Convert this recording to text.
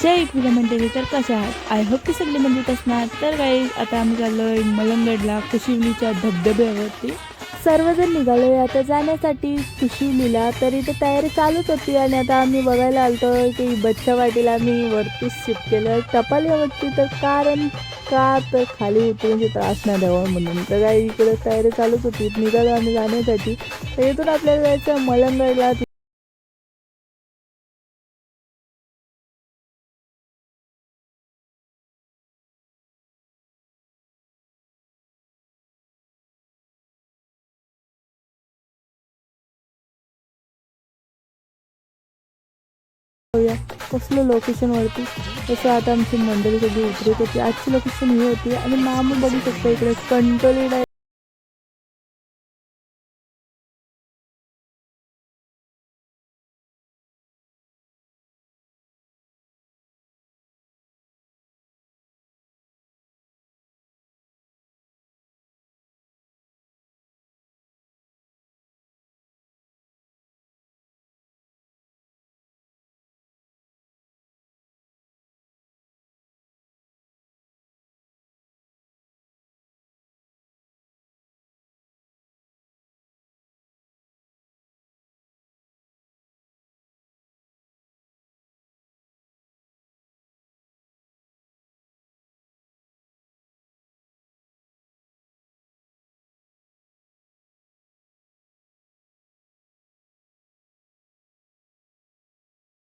जय एकविरा मंडळी, तर कशा आहात? आय होप की सगळे मजेत असणार. तर काही आता आम्ही चाललोय मलंगडला कुशिवलीच्या धबधब्यावरती. सर्वजण निघालोय आता जाण्यासाठी कुशिवलीला. तर इथे तयारी चालूच होती आणि आता आम्ही बघायला आलतो की बच्चा पाटील आम्ही वरती शिफ्ट केलं टपालीवरती. तर कारण का तर खाली उतरून त्रास नाही द्यावा म्हणून. तर काही इकडे तयारी चालूच होती, निघालो आम्ही जाण्यासाठी. तर इथून आपल्याला जायचं मलंगडला. कसलं लोकेशनवरती तसं आता आमची मंडळी सगळी उतरत होती. आजची लोकेशन ही होती आणि मामा बघू शकता इकडे कंटोलीड आहे.